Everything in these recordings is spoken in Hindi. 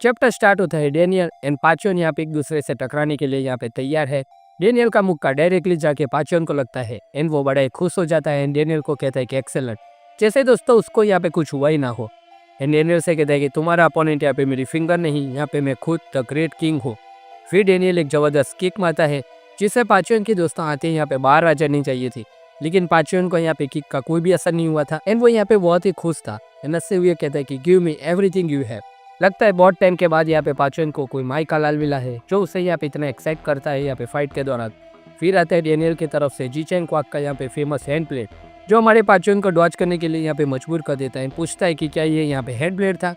चैप्टर स्टार्ट होता है। डेनियल एंड पाचन यहाँ पे एक दूसरे से टकराने के लिए यहाँ पे तैयार है। डेनियल का मुक्का डायरेक्टली जाके पाचन को लगता है एंड वो बड़ा ही खुश हो जाता है एंड डेनियल को कहता है कि एक्सेलेंट, जैसे दोस्तों उसको यहाँ पे कुछ हुआ ही ना हो। एंड डेनियल से कहता है कि तुम्हारा अपोनेंट यहाँ पे मेरी फिंगर नहीं, यहाँ पे मैं खुद द ग्रेट किंग हूँ। फिर डेनियल एक जबरदस्त किक मारता है जिससे पाचन के दोस्तों आते ही यहाँ पे बाहर आ जानी चाहिए थी, लेकिन पाचन को यहाँ पे किक का कोई भी असर नहीं हुआ था एंड वो यहाँ पे बहुत ही खुश था। एंड हंसते हुए कहता है कि give me everything you have. लगता है बहुत टाइम के बाद यहाँ पे पाचन को कोई माई का लाल मिला है जो उसे यहाँ पे इतना एक्साइट करता है यहाँ पे फाइट के दौरान। फिर आता है डेनियल की तरफ से जी चैन क्वाक का यहाँ पे फेमस हैंड प्लेट जो हमारे पाचन को डॉज करने के लिए यहाँ पे मजबूर कर देता है। पूछता है कि क्या ये यहाँ पे हैंड प्लेट था।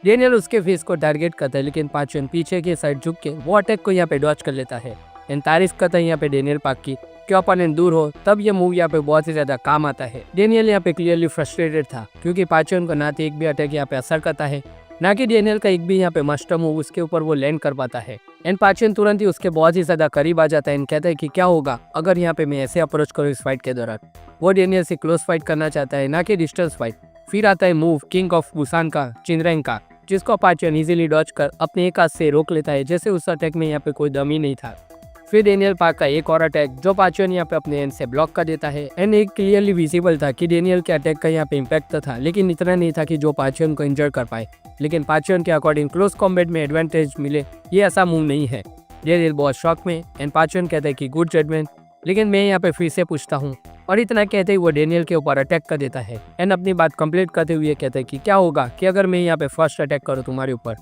डेनियल उसके फेस को टारगेट करता है लेकिन पाचन पीछे के साइड झुक के वो अटैक को यहाँ पे डॉज कर लेता है एंड तारीफ करता है यहाँ पे डेनियल पाक की कि अपोनेंट दूर हो, तब ये मूव यहाँ पे बहुत ही ज्यादा काम आता है। डेनियल यहाँ पे क्लियरली फ्रस्ट्रेटेड था क्योंकि पाचन को ना तो एक भी अटैक यहाँ पे असर करता है ना कि डेनियल का एक भी यहाँ पे मास्टर मूव उसके ऊपर वो लैंड कर पाता है। एंड पाचन तुरंत ही उसके बहुत ही ज्यादा करीब आ जाता है एंड कहता है कि क्या होगा अगर यहाँ पे मैं ऐसे अप्रोच करूँ इस फाइट के दौरान। वो डेनियल से क्लोज फाइट करना चाहता है ना कि डिस्टेंस फाइट। फिर आता है मूव किंग ऑफ बुसान का चिनरैंग का, जिसको पाचन इजीली डॉज कर अपने एक हाथ से रोक लेता है जैसे उस अटैक में यहाँ पे कोई दम ही नहीं था। फिर डेनियल पाक का एक और अटैक जो पाचन यहाँ पे अपने एंड से ब्लॉक कर देता है एंड एक क्लियरली विजिबल था कि डेनियल के अटैक का यहाँ पे इम्पैक्ट था, लेकिन इतना नहीं था कि जो पाचन को इंजर कर पाए। लेकिन पाचन के अकॉर्डिंग क्लोज कॉम्बैट में एडवांटेज मिले ये ऐसा मूव नहीं है। डेनियल बहुत शॉक में एंड पाचन कहता है कि गुड जजमेंट, लेकिन मैं यहाँ पे फिर से पूछता हूँ। और इतना कहते ही वो डेनियल के ऊपर अटैक कर देता है एंड अपनी बात कंप्लीट करते हुए कहता है कि क्या होगा कि अगर मैं यहाँ पे फर्स्ट अटैक करूँ तुम्हारे ऊपर।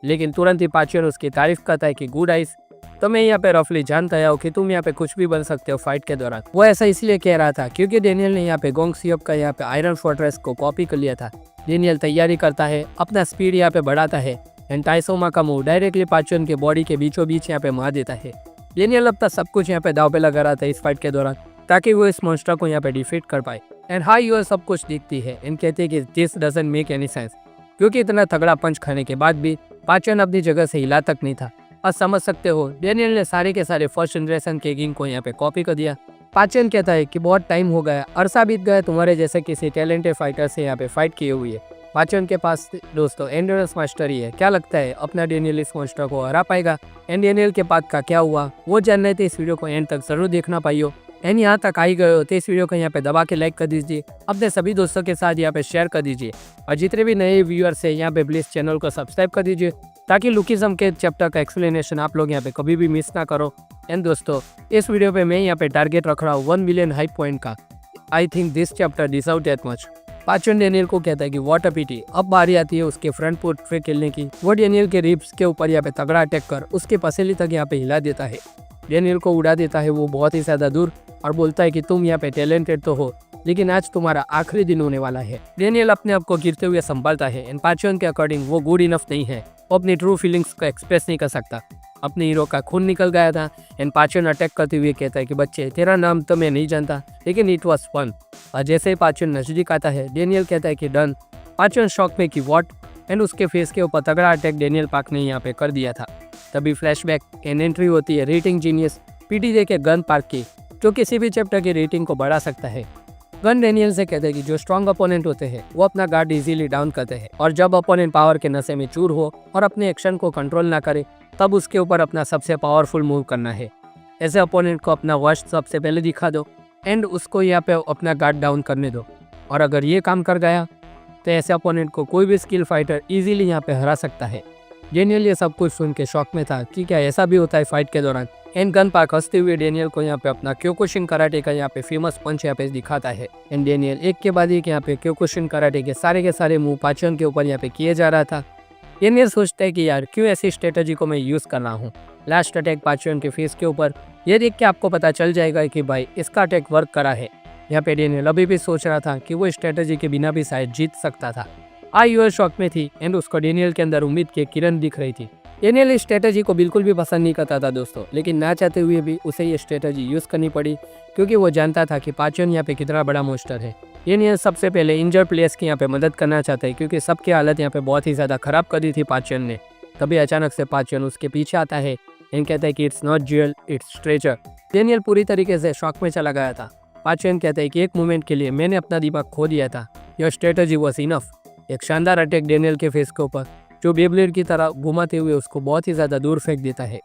लेकिन तुरंत ही पाचन उसकी तारीफ करता है कि गुड आइस, तो मैं यहाँ पे रफली जानता हूँ कि तुम यहाँ पे कुछ भी बन सकते हो फाइट के दौरान। वो ऐसा इसलिए कह रहा था क्योंकि डेनियल ने यहाँ पे गोंग सियोप का यहाँ पे आयरन फोर्ट्रेस को कॉपी कर लिया था। डेनियल तैयारी करता है, अपना स्पीड यहाँ पे बढ़ाता है एंड टाइसोमा का मूव डायरेक्टली पाचन के बॉडी के बीचों बीच यहाँ पे मार देता है। डेनियल अपना सब कुछ यहाँ पे दाव पे लगा रहा था इस फाइट के दौरान ताकि वो इस मॉन्स्टर को यहाँ पे डिफीट कर पाए। एंड हाई यूर सब कुछ दिखती है एंड कहते हैं कि this doesn't make any sense, क्योंकि इतना तगड़ा पंच खाने के बाद भी पाचन अपनी जगह से हिला तक नहीं था। और समझ सकते हो डेनियल ने सारे के सारे फर्स्ट जनरेशन के किंग को यहाँ पे कॉपी कर दिया। पाचन कहता है कि बहुत टाइम हो गया, अरसा बीत गया तुम्हारे जैसे किसी टैलेंटेड फाइटर से यहाँ पे फाइट किए हुए है। पाचन के पास दोस्तों एंड्योरेंस मास्टर ही है। क्या लगता है अपना डेनियल इस मॉन्स्टर को हरा पाएगा? एंड डेनियल के पास का क्या हुआ वो जानना है तो इस वीडियो को एंड तक जरूर देखना पाइयो। एंड यहाँ तक आई गए हो तो इस वीडियो को यहाँ पे दबा के लाइक कर दीजिए, अपने सभी दोस्तों के साथ यहाँ पे शेयर कर दीजिए और जितने भी नए व्यूअर्स है यहाँ पे प्लीज चैनल को सब्सक्राइब कर दीजिए ताकि लुकिज्म के चैप्टर का एक्सप्लेनेशन आप लोग यहाँ पे कभी भी मिस ना करो। एंड दोस्तों इस वीडियो पे मैं यहाँ पे टारगेट रख रहा हूँ 1 मिलियन हाइप पॉइंट का। I think this chapter deserve that much. पाचन डेनियल को कहता है कि व्हाट अ पिटी, अब बारी आती है उसके फ्रंट फुट पे खेलने की। वो डेनियल के रिब्स के ऊपर यहाँ पे तगड़ा अटैक कर उसके पसेली तक यहाँ पे हिला देता है। डेनियल को उड़ा देता है वो बहुत ही ज्यादा दूर और बोलता है कि तुम यहाँ पे टैलेंटेड तो हो लेकिन आज तुम्हारा आखिरी दिन होने वाला है। डेनियल अपने आप को गिरते हुए संभालता है एंड पाचन के अकॉर्डिंग वो गुड इनफ नहीं है, वो अपनी ट्रू फीलिंग्स को एक्सप्रेस नहीं कर सकता। अपने हीरो का खून निकल गया था एंड पाचन अटैक करते हुए कहता है कि बच्चे तेरा नाम तो मैं नहीं जानता लेकिन इट वॉज फन। और जैसे ही पाचन नजदीक आता है डेनियल कहता है कि डन। पाचन शॉक में कि व्हाट, एंड उसके फेस के ऊपर तगड़ा अटैक डेनियल पार्क ने यहाँ पे कर दिया था। तभी फ्लैशबैक एंड एंट्री होती है रेटिंग जीनियस पीटी दे के गन पार्क की, जो किसी भी चैप्टर की रेटिंग को बढ़ा सकता है। गन डेनियल से कहते हैं कि जो स्ट्रॉन्ग अपोनेंट होते हैं वो अपना गार्ड इजीली डाउन करते हैं और जब अपोनेंट पावर के नशे में चूर हो और अपने एक्शन को कंट्रोल ना करे तब उसके ऊपर अपना सबसे पावरफुल मूव करना है। ऐसे अपोनेंट को अपना वर्स्ट सबसे पहले दिखा दो एंड उसको यहाँ पे अपना गार्ड डाउन करने दो, और अगर ये काम कर गया तो ऐसे अपोनेंट को कोई भी स्किल फाइटर इजीली यहाँ पे हरा सकता है। डेनियल ये सब कुछ सुन के शॉक में था कि क्या ऐसा भी होता है फाइट के दौरान। एंड गन पार्क हंसते हुए डेनियल को यहाँ पे अपना क्योकुशिन कराटे का यहाँ पे फेमस पंच यहाँ पे दिखाता है। एंड डेनियल एक के बाद एक यहाँ पे क्योकुशिन कराटे के सारे मूव पाचन के ऊपर यहाँ पे किए जा रहा था। डेनियल सोचता है कि यार क्यों ऐसी स्ट्रेटेजी को मैं यूज कर रहा हूँ। लास्ट अटैक पाचन के फेस के ऊपर, ये देख के आपको पता चल जाएगा कि भाई इसका अटैक वर्क करा है। यहाँ पे डेनियल अभी भी सोच रहा था कि वो स्ट्रेटेजी के बिना भी शायद जीत सकता था। आई यूर शॉक में थी एंड उसको डेनियल के अंदर उम्मीद की किरण दिख रही थी। डेनियल इस स्ट्रेटेजी को बिल्कुल भी पसंद नहीं करता था दोस्तों, लेकिन ना चाहते हुए भी उसे ये स्ट्रेटेजी यूज करनी पड़ी क्योंकि वो जानता था कि पाचन यहाँ पे कितना बड़ा मॉन्स्टर है। डेनियल सबसे पहले इंजर्ड प्लेयर्स की यहाँ पे मदद करना चाहता है क्योंकि सबकी हालत यहाँ पे बहुत ही ज्यादा खराब कर दी थी पाचन ने। तभी अचानक से पाचन उसके पीछे आता है एंड कहता है कि it's not jewel it's treasure. Daniel पूरी तरीके से शॉक में चला गया था। पाचन कहता है कि एक मोमेंट के लिए मैंने अपना दिमाग खो दिया था, योर स्ट्रेटेजी वॉज इनफ। एक शानदार अटैक डेनियल के फेस के ऊपर जो बेब्लेड की तरह घुमाते हुए उसको बहुत ही ज़्यादा दूर फेंक देता है।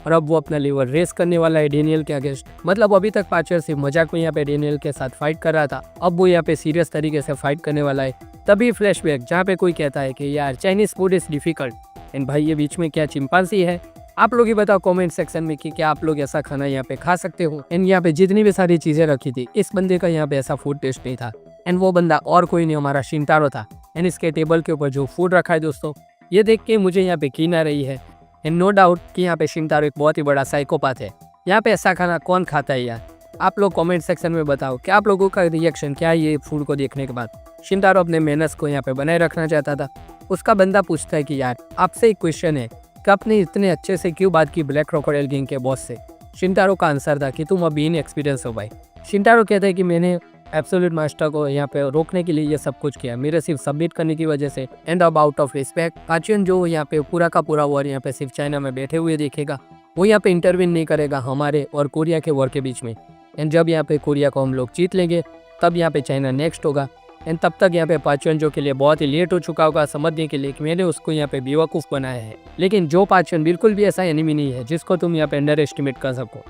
और अब वो अपना लीवर रेस करने वाला है डेनियल के अगेंस्ट। मतलब अभी तक पाचन सिर्फ मजाक में यहाँ पे डेनियल के साथ फाइट कर रहा था, अब वो यहाँ पे सीरियस तरीके से फाइट करने वाला है। तभी फ्लैशबैक जहाँ पे कोई कहता है कि यार Chinese food is difficult and भाई ये बीच में क्या चिंपांजी है। आप लोग ही बताओ कमेंट सेक्शन में कि क्या आप लोग ऐसा खाना यहाँ पे खा सकते हो। एंड यहाँ पे जितनी भी सारी चीजें रखी थी, इस बंदे का यहाँ पे ऐसा फूड टेस्ट नहीं था। एंड वो बंदा और कोई नहीं, हमारा शिनटारो था। एंड इसके टेबल के ऊपर जो फूड रखा है दोस्तों, ये देख के मुझे यहाँ पे कीन आ रही है। एंड नो डाउट कि यहाँ पे शिनटारो एक बहुत ही बड़ा साइकोपाथ है। यहाँ पे ऐसा खाना कौन खाता है यार? आप लोग कमेंट सेक्शन में बताओ कि आप लोगों का रिएक्शन क्या है ये फूड को देखने के बाद। शिनटारो अपने मेहनत को यहाँ पे बनाए रखना चाहता था। उसका बंदा पूछता है कि यार आपसे एक क्वेश्चन है कि आपने इतने अच्छे से क्यों बात की ब्लैक क्रोकोडाइल गैंग के बॉस से? शिनटारो का आंसर था कि तुम अभी इनएक्सपीरियंस हो भाई। शिनटारो कहता है कि मैंने एब्सोल्यूट मास्टर को यहाँ पे रोकने के लिए ये सब कुछ किया, मेरे सिर्फ सबमिट करने की वजह से। एंड अब आउट ऑफ रिस्पेक्ट पाचन जो यहाँ पे पूरा का पूरा वॉर यहाँ पे सिर्फ चाइना में बैठे हुए देखेगा, वो यहाँ पे इंटरवीन नहीं करेगा हमारे और कोरिया के वॉर के बीच में। एंड जब यहाँ पे कोरिया को हम लोग जीत लेंगे तब यहाँ पे चाइना नेक्स्ट होगा। एंड तब तक यहाँ पे पाचन जो के लिए बहुत ही लेट हो चुका होगा समझने के लिए कि मैंने उसको यहाँ पे बेवकूफ़ बनाया है। लेकिन जो पाचन बिल्कुल भी ऐसा एनिमी नहीं है जिसको तुम यहाँ पे अंडर एस्टिमेट कर सको।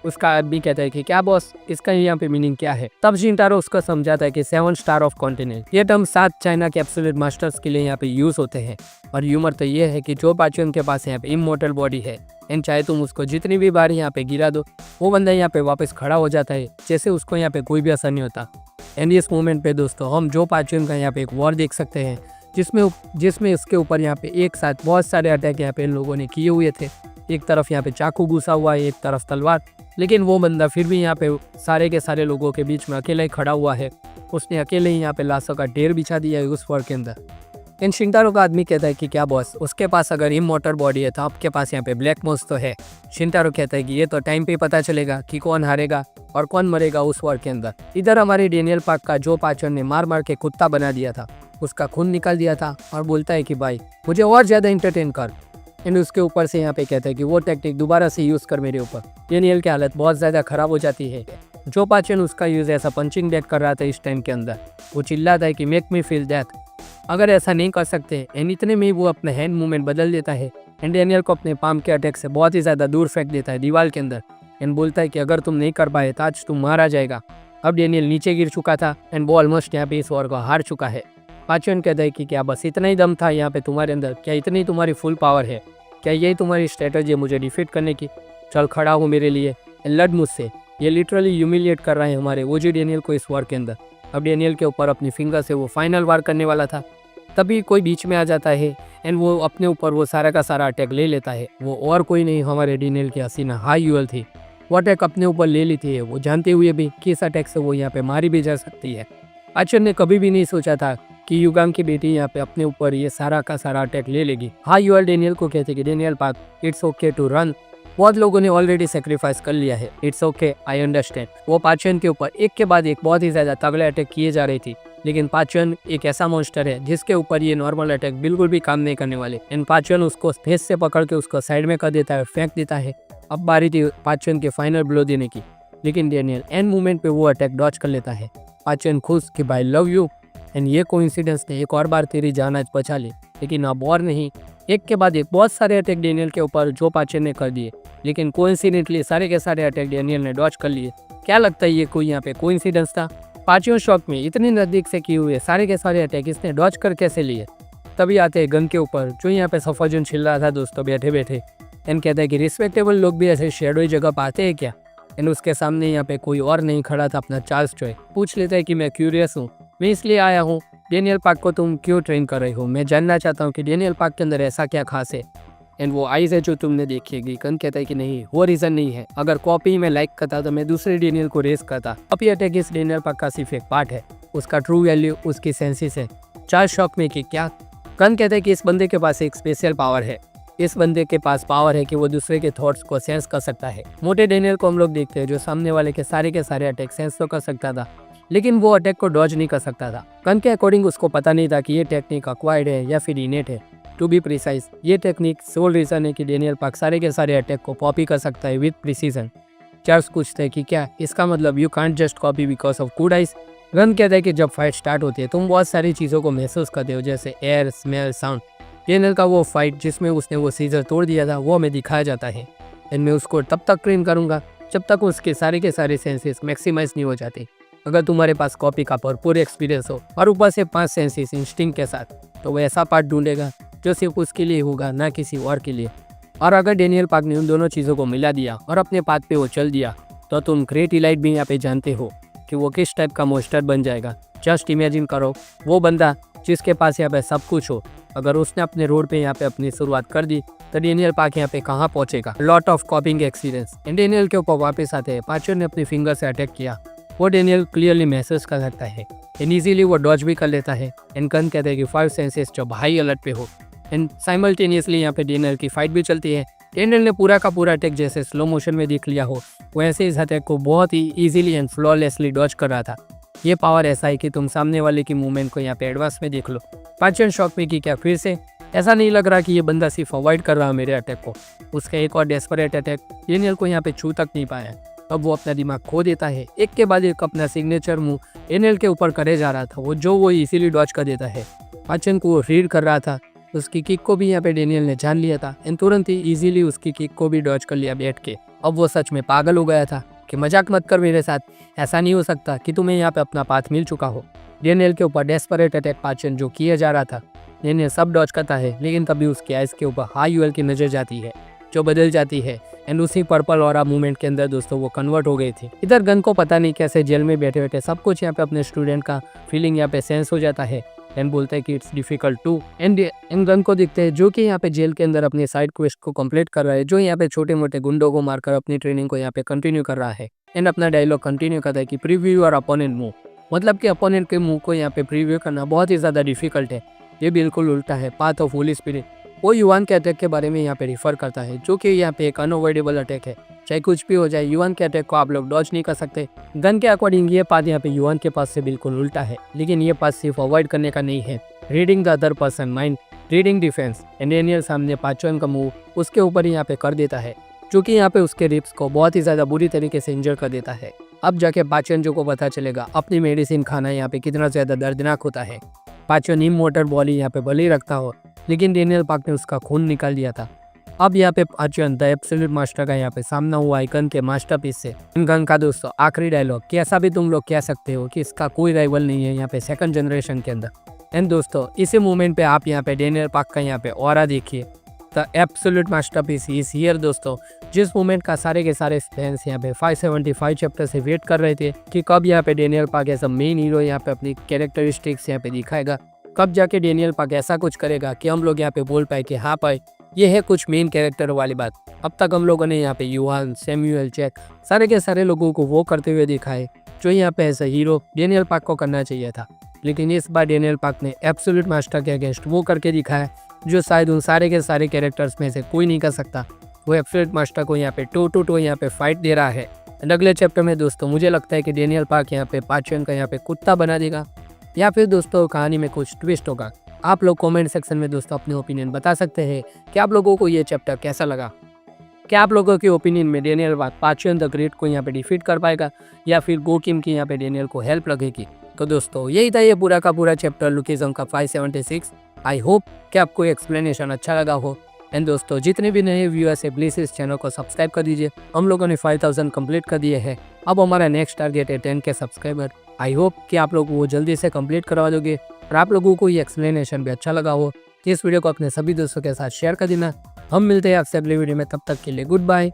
उसका आदमी कहता है कि क्या बॉस, इसका यहाँ पे मीनिंग क्या है? तब शिनटारो उसको समझाता है कि 7 स्टार ऑफ कॉन्टिनेंट ये टर्म 7 चाइना के एब्सोल्यूट मास्टर्स के लिए यहाँ पे यूज होते हैं। और ह्यूमर तो ये है कि जो पाचन के पास यहाँ पे इमोर्टल बॉडी है, एंड चाहे तुम उसको जितनी भी बार यहाँ पे गिरा दो, वो बंदा यहाँ पे वापस खड़ा हो जाता है जैसे उसको यहाँ पे कोई भी असर नहीं होता। एंड इस मोमेंट पे दोस्तों हम जो पाचन का यहाँ पे एक वॉर देख सकते हैं जिसमें उसके ऊपर यहाँ पे एक साथ बहुत सारे अटैक यहाँ पे इन लोगों ने किए हुए थे। एक तरफ यहाँ पे चाकू घुसा हुआ है, एक तरफ तलवार, लेकिन वो बंदा फिर भी यहाँ पे सारे के सारे लोगों के बीच में अकेला ही खड़ा हुआ है। उसने अकेले ही यहाँ पे लाशों का ढेर बिछा दिया है उस वॉर के अंदर। इन शिनटारो का आदमी कहता है कि क्या बॉस, उसके पास अगर इमॉर्टल बॉडी है तो आपके पास यहाँ पे ब्लैक मोस तो है। शिनटारो कहता है कि ये तो टाइम पे पता चलेगा कि कौन हारेगा और कौन मरेगा उस वॉर के अंदर। इधर हमारे डेनियल पाक का जो पाचन ने मार मार के कुत्ता बना दिया था, उसका खून निकाल दिया था और बोलता है कि भाई मुझे और ज़्यादा इंटरटेन कर। एंड उसके ऊपर से यहाँ पे कहता है कि वो टेक्निक दोबारा से यूज़ कर मेरे ऊपर। डेनियल की हालत बहुत ज़्यादा ख़राब हो जाती है। जो पाचन उसका यूज़ ऐसा पंचिंग बैग कर रहा था इस टाइम के अंदर, वो चिल्लाता है कि मेक मी फील दैट। अगर ऐसा नहीं कर सकते, एंड इतने में वो अपना हैंड मूवमेंट बदल देता है एंड डेनियल को अपने पाम के अटैक से बहुत ही ज़्यादा दूर फेंक देता है दीवार के अंदर। एंड बोलता है कि अगर तुम नहीं कर पाए तो आज तुम मारा जाएगा। अब डेनियल नीचे गिर चुका था एंड वो ऑलमोस्ट यहाँ पे इस वॉर को हार चुका है। पाचन कहता है कि क्या बस इतना ही दम था यहाँ पे तुम्हारे अंदर? क्या इतनी तुम्हारी फुल पावर है? क्या यही तुम्हारी स्ट्रेटजी है मुझे डिफीट करने की? चल खड़ा हो मेरे लिए, लड़ मुझसे। ये लिटरली ह्यूमिलिएट कर रहे हैं हमारे ओजी डेनियल को इस वॉर के अंदर। अब डेनियल के ऊपर अपनी फिंगर से वो फाइनल वार करने वाला था, तभी कोई बीच में आ जाता है एंड वो अपने ऊपर वो सारा का सारा अटैक ले लेता है। वो और कोई नहीं, हमारे डेनियल की हसीना हाई यूएल थी। वो अटैक अपने ऊपर ले ली थी, वो जानते हुए भी कि इस अटैक से वो यहाँ पे मारी भी जा सकती है। पाचन ने कभी भी नहीं सोचा था कि युगांग की बेटी यहाँ पे अपने ऊपर ये सारा का सारा अटैक ले लेगी। हाँ यूएल डेनियल को कहते कि डेनियल पाक इट्स ओके टू रन, बहुत लोगों ने ऑलरेडी सेक्रीफाइस कर लिया है, इट्स ओके आई अंडरस्टैंड। वो पाचन के ऊपर एक के बाद एक बहुत ही ज़्यादा तगड़े अटैक किए जा रही थी, लेकिन पाचन एक ऐसा मॉन्स्टर है जिसके ऊपर ये नॉर्मल अटैक बिल्कुल भी काम नहीं करने वाले। एंड पाचन उसको फेस से पकड़ के उसको साइड में कर देता है, फेंक देता है। अब बारी थी पाचन के फाइनल ब्लो देने की, लेकिन डेनियल एंड मूवमेंट पे वो अटैक डॉच कर लेता है। पाचन खुश कि भाई लव यू एंड ये कोइंसिडेंस ने एक और बार तेरी जान आज बचा ली। लेकिन अब और नहीं, एक के बाद एक बहुत सारे अटैक डेनियल के ऊपर जो पाचन ने कर दिए, लेकिन कोइंसिडेंटली सारे के सारे अटैक डेनियल ने डॉच कर लिए। क्या लगता है ये कोई यहाँ पे कोइंसिडेंस था? पांचों शॉट में इतनी नज़दीक से किए हुए सारे के सारे अटैक इसने डॉच कर कैसे लिए? तभी आते हैं गन के ऊपर जो यहाँ पे सफरजन छिल रहा था दोस्तों बैठे बैठे। एंड कहता है कि रिस्पेक्टेबल लोग भी ऐसे शेडोई जगह पर आते हैं क्या? एंड उसके सामने यहाँ पे कोई और नहीं खड़ा था, अपना चार्ल्स चॉय पूछ लेता है कि मैं क्यूरियस हूँ, मैं इसलिए आया हूँ, डेनियल पाक को तुम क्यों ट्रेन कर रहे हो? मैं जानना चाहता हूँ कि डेनियल पाक के अंदर ऐसा क्या खास है। एंड वो आइज़ है जो तुमने देखिएगी। कन कहता है कि नहीं, वो रीज़न नहीं है, अगर कॉपी में लाइक करता तो मैं दूसरे डेनियल को रेस करता। कॉपी अटैक इस डेनियल पाक का सिर्फ एक पार्ट है, उसका ट्रू वैल्यू उसकी सेंसिस है। चार्ल्स शॉक में कि क्या? कन कहता है कि इस बंदे के पास एक स्पेशल पावर है, इस बंदे के पास पावर है कि वो दूसरे के थॉट्स को सेंस कर सकता है। मोटे डेनियल को हम लोग देखते हैं जो सामने वाले के सारे अटैक सेंस तो कर सकता था, लेकिन वो अटैक को डॉज नहीं कर सकता था। कन के अकॉर्डिंग उसको पता नहीं था कि ये टेक्निक अक्वायर्ड है या फिर इनेट है। टू बी प्रिसाइज, ये टेक्निक सोल रीजन है कि डेनियल पाक सारे के सारे अटैक को कॉपी कर सकता है विद प्रिसीजन। चार्ल्स पूछते हैं कि क्या इसका मतलब you can't just copy because of good eyes? Run कहता है कि जब फाइट स्टार्ट होती है तुम बहुत सारी चीज़ों को महसूस करते हो, जैसे एयर, स्मेल, साउंड, डेनियल का वो फाइट जिसमें उसने वो सीजर तोड़ दिया था वो हमें दिखाया जाता है। एंड मैं उसको तब तक ट्रेन करूँगा जब तक उसके सारे के सारे सेंसेस मैक्सिमाइज नहीं हो जाते। अगर तुम्हारे पास कॉपी का भरपूर एक्सपीरियंस हो और ऊपर से 5 सेंसेस इंस्टिंक्ट के साथ, तो वो ऐसा पार्ट ढूंढेगा जो सिर्फ उसके लिए होगा, ना किसी और के लिए। और अगर डेनियल पार्क ने उन दोनों चीज़ों को मिला दिया और अपने पाथ पे वो चल दिया, तो तुम ग्रेट इलाइट भी यहाँ पे जानते हो कि वो किस टाइप का मोस्टर बन जाएगा। जस्ट इमेजिन करो वो बंदा जिसके पास यहाँ पे सब कुछ हो, अगर उसने अपने रोड पे यहाँ पे अपनी शुरुआत कर दी तो डेनियल पार्क यहाँ पे कहाँ पहुँचेगा। Lot of कॉपिंग experience. डेनियल के ऊपर वापस आते हैं। पाचन ने अपनी फिंगर से अटैक किया, वो डेनियल क्लियरली महसूस कर सकता है एंड ईजिली वो डॉज भी कर लेता है। एंड कन कहते हैं कि 5 सेंसेस जब हाई अलर्ट पे हो एंड साइमल्टेनियसली यहाँ पे डेनियल की फाइट भी चलती है। डेनियल ने पूरा का पूरा अटैक जैसे स्लो मोशन में देख लिया हो, वैसे इस अटैक को बहुत ही ईजिली एंड फ्लॉलेसली डॉज कर रहा था। ये पावर ऐसा है कि तुम सामने वाले की मूवमेंट को यहाँ पे एडवांस में देख लो। पाचन शॉक में कि क्या फिर से ऐसा नहीं लग रहा कि ये बंदा सिर्फ अवॉइड कर रहा है मेरे अटैक को। उसका एक और डेस्परेट अटैक डेनियल को यहाँ पे छू तक नहीं पाया। अब वो अपना दिमाग खो देता है, एक के बाद एक अपना सिग्नेचर मूव डेनियल के ऊपर करे जा रहा था, वो इसीलिए डॉज कर देता है। पाचन को वो रीड कर रहा था, उसकी किक को भी यहाँ पे डेनियल ने जान लिया था एंड तुरंत ही इजीली उसकी किक को भी डॉज कर लिया बैठ के। अब वो सच में पागल हो गया था कि मजाक मत कर मेरे साथ, ऐसा नहीं हो सकता कि तुम्हें यहाँ पे अपना पाथ मिल चुका हो। डेनियल के ऊपर डेस्परेट अटैक पाचन जो किया जा रहा था, डेनियल सब डॉज करता है, लेकिन तभी उसके आइज के ऊपर हाई यूएल की नजर जाती है जो बदल जाती है एंड उसी पर्पल और मूवमेंट के अंदर दोस्तों वो कन्वर्ट हो गई थी। इधर गन को पता नहीं कैसे जेल में बैठे बैठे सब कुछ यहाँ पे अपने स्टूडेंट का फीलिंग यहाँ पे सेंस हो जाता है एंड बोलता है कि इट्स डिफिकल्ट टू। एंड इन गन को दिखते हैं जो कि यहाँ पे जेल के अंदर अपनी साइड क्वेस्ट को कंप्लीट कर रहा है, जो यहाँ पे छोटे मोटे गुंडों को मारकर अपनी ट्रेनिंग को यहाँ पे कंटिन्यू कर रहा है। एंड अपना डायलॉग कंटिन्यू करता है कि प्रीव्यू और अपोनेंट मूव, मतलब कि अपोनेंट के मूव को यहाँ पे प्रीव्यू करना बहुत ही ज़्यादा डिफिकल्ट है। ये बिल्कुल उल्टा है। पाथ ऑफ होली स्पिरिट वो युवान के अटैक के बारे में यहाँ पे रिफर करता है, जो कि यहाँ पे एक अनअवॉइडेबल अटैक है। चाहे कुछ भी हो जाए, युवान के अटैक को आप लोग डॉज नहीं कर सकते। गन के अकॉर्डिंग ये पाथ यहाँ पे युवान के पास से बिल्कुल उल्टा है, लेकिन ये पाथ सिर्फ अवॉइड करने का नहीं है, reading the other person mind, reading defence. And Daniel सामने पाचन का मूव उसके ऊपर यहाँ पे कर देता है, जो कि यहाँ पे उसके रिप्स को बहुत ही ज़्यादा बुरी तरीके से इंजर कर देता है। अब जाके पाचन जो को पता चलेगा अपनी मेडिसिन खाना यहाँ पे कितना ज़्यादा दर्दनाक होता है। पाचन इमोर्टल बॉडी यहाँ पे भले ही रखता हो, लेकिन डेनियल पार्क ने उसका खून निकाल दिया था। अब यहाँ पे पाचन द एब्सोल्यूट मास्टर का यहाँ पे सामना हुआ आइकन के मास्टरपीस से। इन गन का दोस्तों आखिरी डायलॉग कि ऐसा भी तुम लोग कह सकते हो कि इसका कोई राइवल नहीं है यहाँ पे सेकंड जनरेशन के अंदर। एंड दोस्तों इसी मूवमेंट पे आप यहाँ पे डेनियल पार्क का यहाँ पे ऑरा देखिए, the absolute masterpiece is here दोस्तों। जिस मूवमेंट का सारे के सारे फैंस यहाँ पे 575 चैप्टर से वेट कर रहे थे कि कब यहाँ पे Daniel Park as a main hero यहाँ पे अपनी कैरेक्टरिस्टिक्स यहाँ पे दिखाएगा, कब जाके डेनियल पार्क ऐसा कुछ करेगा कि हम लोग यहाँ पे बोल पाए कि हाँ पाए ये है कुछ मेन कैरेक्टर वाली बात। अब तक हम लोगों ने यहाँ पे युवान, सैमुअल, जैक सारे के सारे लोगों को वो करते हुए दिखा है जो यहाँ पे as a hero Daniel Park को करना चाहिए था, लेकिन इस बार डेनियल पार्क ने एब्सोल्यूट मास्टर के अगेंस्ट वो करके दिखाया जो शायद उन सारे के सारे कैरेक्टर्स में से कोई नहीं कर सकता। वो एब्सोल्यूट मास्टर को यहाँ पे टू यहाँ पे फाइट दे रहा है। अगले चैप्टर में दोस्तों मुझे लगता है कि डेनियल पार्क यहाँ पे पाचन का यहाँ पे कुत्ता बना देगा, या फिर दोस्तों कहानी में कुछ ट्विस्ट होगा। आप लोग कमेंट सेक्शन में दोस्तों अपने ओपिनियन बता सकते हैं कि आप लोगों को ये चैप्टर कैसा लगा। क्या आप लोगों के ओपिनियन में डेनियल पाचन द ग्रेट को यहाँ पे डिफीट कर पाएगा, या फिर गोकिम की यहाँ पे डेनियल को हेल्प लगेगी। तो दोस्तों यही था ये पूरा का पूरा चैप्टर लुकिज्म का 576। आई होप कि आपको एक्सप्लेनेशन अच्छा लगा हो। एंड दोस्तों जितने भी नए व्यूअर्स है प्लीज़ इस चैनल को सब्सक्राइब कर दीजिए। हम लोगों ने 5000 कंप्लीट कर दिए हैं, अब हमारा नेक्स्ट टारगेट है 10 के सब्सक्राइबर। आई होप कि आप लोग वो जल्दी से कंप्लीट करवा दोगे और आप लोगों को ये एक्सप्लेनेशन भी अच्छा लगा हो तो इस वीडियो को अपने सभी दोस्तों के साथ शेयर कर देना। हम मिलते हैं आपसे अगले वीडियो में, तब तक के लिए गुड बाय।